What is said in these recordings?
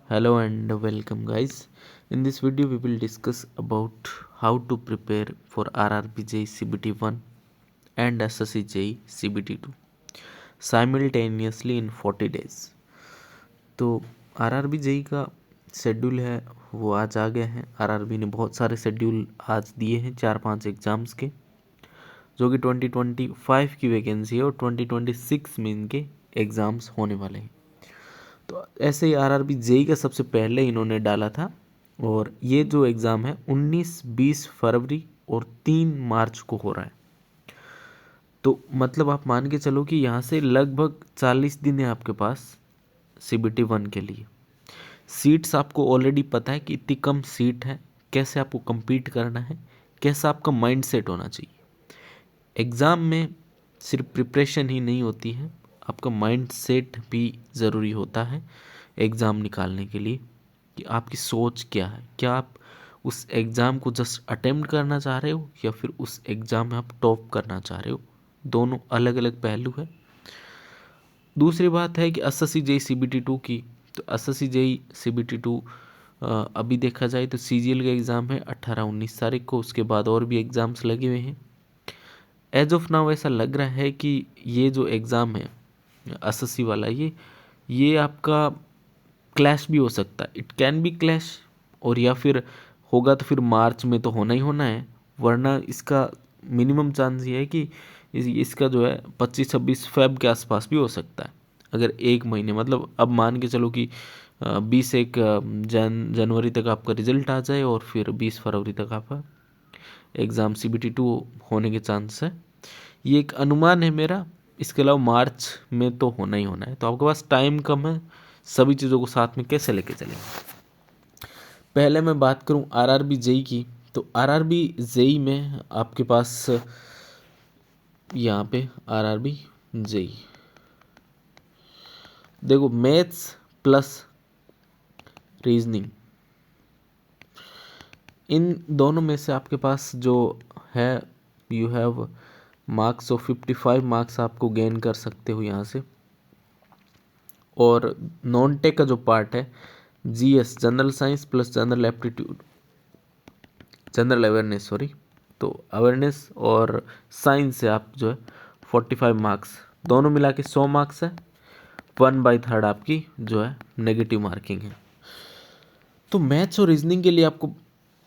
Hello and welcome guys. In this video we will discuss about how to prepare for RRB JEE CBT 1 and SSC JEE CBT 2 simultaneously in 40 days. तो RRB JEE का schedule है वो आज आ गया है। RRB ने बहुत सारे शेड्यूल आज दिए हैं 4-5 एग्ज़ाम्स के, जो कि 2025 की वैकेंसी है और 2026 में इनके एग्ज़ाम्स होने वाले हैं। तो ऐसे ही RRB JEE का सबसे पहले इन्होंने डाला था और ये जो एग्ज़ाम है 19-20 फरवरी और 3 मार्च को हो रहा है। तो मतलब आप मान के चलो कि यहाँ से लगभग 40 दिन है आपके पास CBT 1 के लिए। सीट्स आपको ऑलरेडी पता है कि इतनी कम सीट है, कैसे आपको compete करना है, कैसा आपका माइंड सेट होना चाहिए। एग्ज़ाम में सिर्फ प्रिपरेशन ही नहीं होती है, आपका माइंड सेट भी ज़रूरी होता है एग्ज़ाम निकालने के लिए कि आपकी सोच क्या है। क्या आप उस एग्ज़ाम को जस्ट अटेम्प्ट करना चाह रहे हो या फिर उस एग्ज़ाम में आप टॉप करना चाह रहे हो। दोनों अलग अलग पहलू है। दूसरी बात है कि SSC JEE CBT 2 की, तो SSC JEE CBT 2 अभी देखा जाए तो CGL का एग्ज़ाम है 18-19 तारीख को। उसके बाद और भी एग्ज़ाम्स लगे हुए हैं। एज ऑफ नाउ ऐसा लग रहा है कि ये जो एग्ज़ाम है SSC वाला, ये आपका क्लैश भी हो सकता है। इट कैन बी क्लैश, और या फिर होगा तो फिर मार्च में तो होना ही होना है, वरना इसका मिनिमम चांस ये है कि इसका जो है 25-26 फेब के आसपास भी हो सकता है। अगर एक महीने मतलब अब मान के चलो कि 21 जनवरी तक आपका रिजल्ट आ जाए और फिर 20 फरवरी तक आपका एग्ज़ाम CBT 2 होने के चांस है। ये एक अनुमान है मेरा। इसके अलावा मार्च में तो होना ही होना है। तो आपके पास टाइम कम है, सभी चीज़ों को साथ में कैसे लेके चलेंगे। पहले मैं बात करूं RRB JEE की, तो RRB JEE में आपके पास यहाँ पे RRB JEE देखो, मैथ्स प्लस रीजनिंग, इन दोनों में से आपके पास जो है you have marks of 55 marks आपको गेन कर सकते हो यहाँ से। और नॉन टेक का जो पार्ट है GS general science plus general aptitude, general awareness तो अवेयरनेस और साइंस से आप जो है 45 मार्क्स, दोनों मिला के 100 मार्क्स है। 1/3 आपकी जो है नेगेटिव मार्किंग है। तो मैथ्स और रीजनिंग के लिए आपको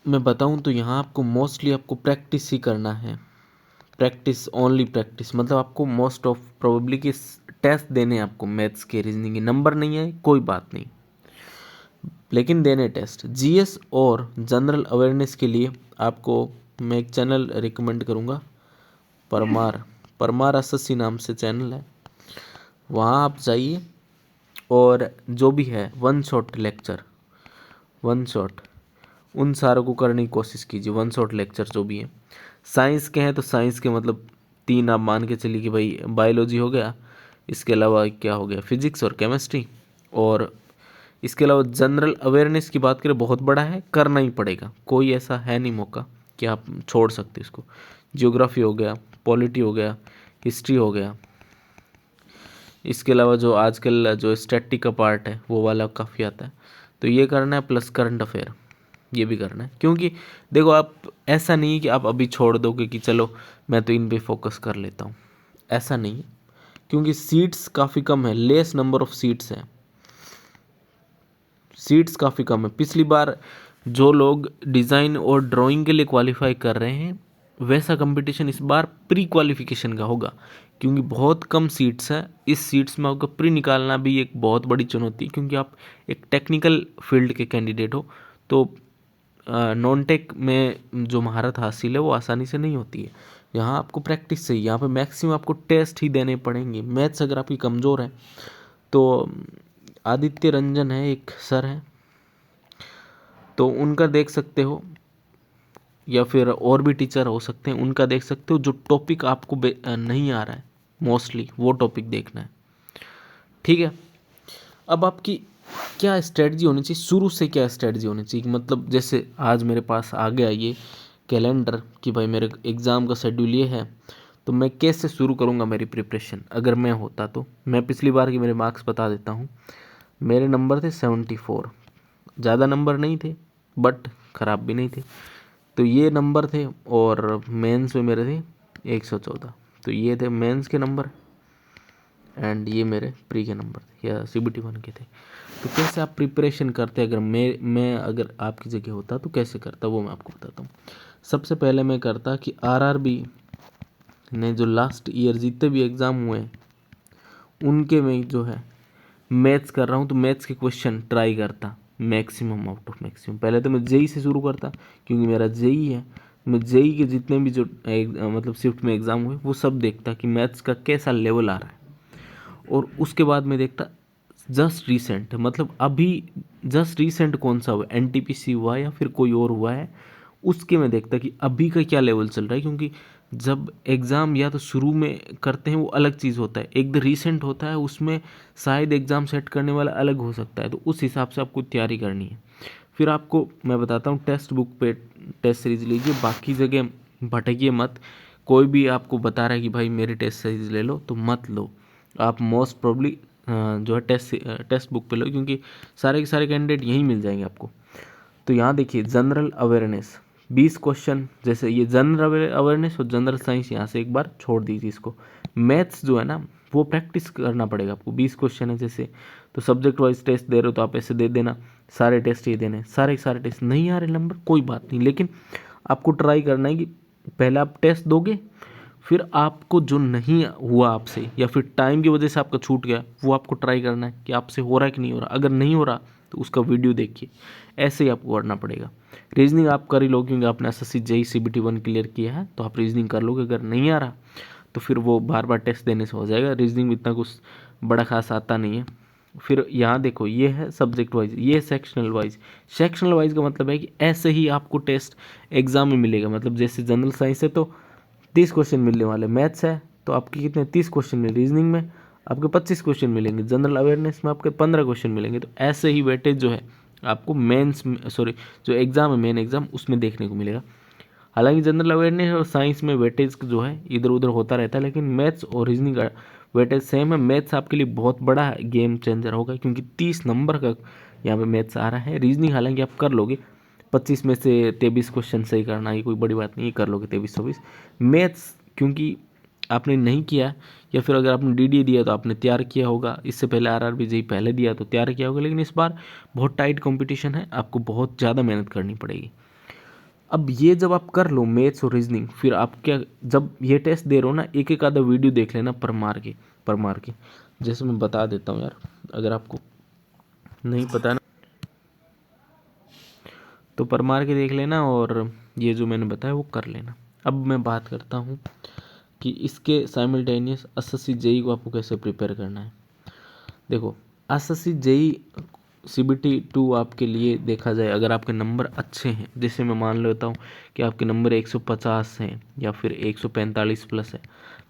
मैं बताऊं तो यहाँ आपको मोस्टली आपको प्रैक्टिस ही करना है। प्रैक्टिस, ओनली प्रैक्टिस, मतलब आपको मोस्ट ऑफ प्रोबेबली के टेस्ट देने हैं आपको। मैथ्स के रीजनिंग के नंबर नहीं है कोई बात नहीं, लेकिन देने टेस्ट। GS और जनरल अवेयरनेस के लिए आपको मैं एक चैनल रिकमेंड करूँगा, परमार SSC नाम से चैनल है। वहाँ आप जाइए और जो भी है one shot lecture, one shot उन सारों को करने की कोशिश कीजिए। वन शॉट लेक्चर जो भी है, साइंस के हैं तो साइंस के मतलब 3 आप मान के चलिए कि भाई बायोलॉजी हो गया, इसके अलावा क्या हो गया फिजिक्स और केमिस्ट्री। और इसके अलावा जनरल अवेयरनेस की बात करें, बहुत बड़ा है, करना ही पड़ेगा, कोई ऐसा है नहीं मौका कि आप छोड़ सकते इसको। जियोग्राफी हो गया, पॉलिटी हो गया, हिस्ट्री हो गया। इसके अलावा जो आजकल जो स्टैटिक का पार्ट है वो वाला काफ़ी आता है, तो ये करना है। प्लस करंट अफेयर ये भी करना है, क्योंकि देखो आप ऐसा नहीं है कि आप अभी छोड़ दोगे कि चलो मैं तो इन पे फोकस कर लेता हूँ, ऐसा नहीं है। क्योंकि सीट्स काफ़ी कम है, लेस नंबर ऑफ सीट्स हैं, सीट्स काफ़ी कम है। पिछली बार जो लोग डिज़ाइन और ड्राइंग के लिए क्वालिफाई कर रहे हैं, वैसा कंपटीशन इस बार प्री क्वालिफिकेशन का होगा, क्योंकि बहुत कम सीट्स हैं। इस सीट्स में आपका प्री निकालना भी एक बहुत बड़ी चुनौती है, क्योंकि आप एक टेक्निकल फील्ड के कैंडिडेट हो। तो नॉन टेक में जो महारत हासिल है वो आसानी से नहीं होती है। यहाँ आपको प्रैक्टिस चाहिए, यहाँ पे मैक्सिमम आपको टेस्ट ही देने पड़ेंगे। मैथ्स अगर आपकी कमज़ोर है तो आदित्य रंजन है, एक सर है, तो उनका देख सकते हो, या फिर और भी टीचर हो सकते हैं, उनका देख सकते हो। जो टॉपिक आपको नहीं आ रहा है मोस्टली, वो टॉपिक देखना है, ठीक है। अब आपकी क्या स्ट्रेटजी होनी चाहिए, शुरू से क्या स्ट्रेटजी होनी चाहिए, मतलब जैसे आज मेरे पास आ गया ये कैलेंडर कि भाई मेरे एग्ज़ाम का शेड्यूल ये है, तो मैं कैसे शुरू करूँगा मेरी प्रिपरेशन। अगर मैं होता तो मैं पिछली बार के मेरे मार्क्स बता देता हूँ। मेरे नंबर थे 74, ज़्यादा नंबर नहीं थे बट ख़राब भी नहीं थे। तो ये नंबर थे और मेंस में मेरे थे 114। तो ये थे मेंस के नंबर एंड ये मेरे प्री के नंबर थे या CBT 1 के थे। तो कैसे आप प्रिपरेशन करते अगर मैं अगर आपकी जगह होता तो कैसे करता वो मैं आपको बताता हूँ। सबसे पहले मैं करता कि RRB ने जो लास्ट ईयर जितने भी एग्ज़ाम हुए उनके में जो है मैथ्स कर रहा हूँ तो मैथ्स के क्वेश्चन ट्राई करता मैक्सिमम आउट ऑफ मैक्सिमम। पहले तो मैं जेई से शुरू करता क्योंकि मेरा जेई है। मैं जेई के जितने भी जो मतलब शिफ्ट में एग्ज़ाम हुए वो सब देखता कि मैथ्स का कैसा लेवल आ रहा है। और उसके बाद मैं देखता जस्ट रिसेंट मतलब अभी जस्ट रिसेंट कौन सा हुआ NTPC हुआ या फिर कोई और हुआ है उसके मैं देखता कि अभी का क्या लेवल चल रहा है। क्योंकि जब एग्ज़ाम या तो शुरू में करते हैं वो अलग चीज़ होता है, एक रिसेंट होता है उसमें शायद एग्ज़ाम सेट करने वाला अलग हो सकता है। तो उस हिसाब से आपको तैयारी करनी है। फिर आपको मैं बताता हूँ टेक्स्ट बुक पे टेस्ट सीरीज़ लीजिए, बाकी जगह भटकिए मत। कोई भी आपको बता रहा है कि भाई मेरी टेस्ट सीरीज़ ले लो तो मत लो। आप मोस्ट प्रोबली जो है टेक्स्ट बुक पे लो क्योंकि सारे के सारे कैंडिडेट यहीं मिल जाएंगे आपको। तो यहाँ देखिए जनरल अवेयरनेस 20 क्वेश्चन, जैसे ये जनरल अवेयरनेस और जनरल साइंस यहाँ से एक बार छोड़ दीजिए इसको। मैथ्स जो है ना वो प्रैक्टिस करना पड़ेगा आपको। 20 क्वेश्चन है जैसे, तो सब्जेक्ट वाइज टेस्ट दे रहे हो तो आप ऐसे दे देना सारे टेस्ट ये देने, सारे के सारे टेस्ट नहीं आ रहे नंबर कोई बात नहीं, लेकिन आपको ट्राई करना है कि पहले आप टेस्ट दोगे फिर आपको जो नहीं हुआ आपसे या फिर टाइम की वजह से आपका छूट गया वो आपको ट्राई करना है कि आपसे हो रहा है कि नहीं हो रहा। अगर नहीं हो रहा तो उसका वीडियो देखिए, ऐसे ही आपको करना पड़ेगा। रीजनिंग आप कर ही लो क्योंकि आपने SSC JEE CBT 1 क्लियर किया है तो आप रीजनिंग कर लोगे। अगर नहीं आ रहा तो फिर वो बार बार टेस्ट देने से हो जाएगा। रीजनिंग में इतना कुछ बड़ा खास आता नहीं है। फिर यहाँ देखो ये है सब्जेक्ट वाइज, ये है सेक्शनल वाइज। सेक्शनल वाइज का मतलब है कि ऐसे ही आपको टेस्ट एग्जाम में मिलेगा। मतलब जैसे जनरल साइंस है तो 30 क्वेश्चन मिलने वाले, मैथ्स है तो आपके कितने 30 क्वेश्चन मिले, रीजनिंग में आपके 25 क्वेश्चन मिलेंगे, जनरल अवेयरनेस में आपके 15 क्वेश्चन मिलेंगे। तो ऐसे ही वेटेज जो है आपको मेंस सॉरी जो एग्ज़ाम है मेन एग्ज़ाम उसमें देखने को मिलेगा। हालांकि जनरल अवेयरनेस और साइंस में वेटेज जो है इधर उधर होता रहता है, लेकिन मैथ्स और रीजनिंग का वेटेज सेम है। मैथ्स आपके लिए बहुत बड़ा गेम चेंजर होगा क्योंकि 30 नंबर का यहाँ पे मैथ्स आ रहा है। रीजनिंग हालांकि आप कर लोगे, 25 में से 23 क्वेश्चन सही करना ये कोई बड़ी बात नहीं है, कर लोगे 23-24। मैथ्स क्योंकि आपने नहीं किया या फिर अगर आपने DDA दिया तो आपने तैयार किया होगा, इससे पहले RRB JEE पहले दिया तो तैयार किया होगा, लेकिन इस बार बहुत टाइट कंपटीशन है, आपको बहुत ज़्यादा मेहनत करनी पड़ेगी। अब ये जब आप कर लो मैथ्स और रीजनिंग, फिर आप क्या जब ये टेस्ट दे रहे हो ना एक एक आधा वीडियो देख लेना पर मार के। जैसे मैं बता देता हूँ यार, अगर आपको नहीं पता ना तो पर मार के देख लेना और ये जो मैंने बताया वो कर लेना। अब मैं बात करता हूँ कि इसके साइमल्टेनियस SSC JEE को आपको कैसे प्रिपेयर करना है। देखो SSC JEE CBT 2 आपके लिए देखा जाए अगर आपके नंबर अच्छे हैं, जैसे मैं मान लेता हूँ कि आपके नंबर 150 हैं या फिर 145 प्लस है,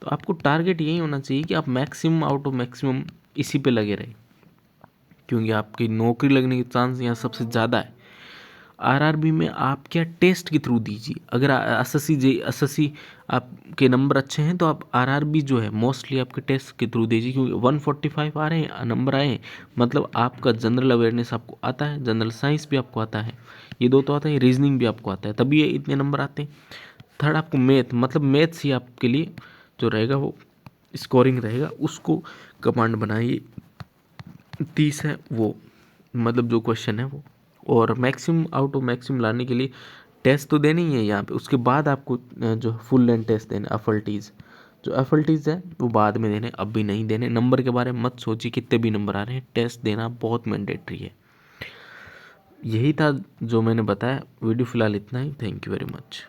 तो आपको टारगेट यही होना चाहिए कि आप मैक्सिमम आउट ऑफ मैक्सिमम इसी पे लगे रहे क्योंकि आपकी नौकरी लगने के चांस यहाँ सबसे ज़्यादा है। RRB में आप क्या टेस्ट के थ्रू दीजिए। अगर SSC आपके नंबर अच्छे हैं तो आप RRB जो है मोस्टली आपके टेस्ट के थ्रू दीजिए क्योंकि 145 आ रहे हैं नंबर आए हैं, मतलब आपका जनरल अवेयरनेस आपको आता है, जनरल साइंस भी आपको आता है, ये दो तो आता है, रीजनिंग भी आपको आता है, तभी ये इतने नंबर आते हैं। थर्ड आपको मैथ, मतलब मैथ्स ही आपके लिए जो रहेगा वो स्कोरिंग रहेगा, उसको कमांड बनाइए। 30 है वो मतलब जो क्वेश्चन है वो, और मैक्सिमम आउट ऑफ मैक्सिमम लाने के लिए टेस्ट तो देनी ही है यहाँ पे। उसके बाद आपको जो फुल लेंथ टेस्ट देने एफएलटीज, जो एफएलटीज है वो बाद में देने, अब भी नहीं देने। नंबर के बारे में मत सोचिए कितने भी नंबर आ रहे हैं, टेस्ट देना बहुत मैंडेटरी है। यही था जो मैंने बताया। वीडियो फिलहाल इतना ही। Thank you very much.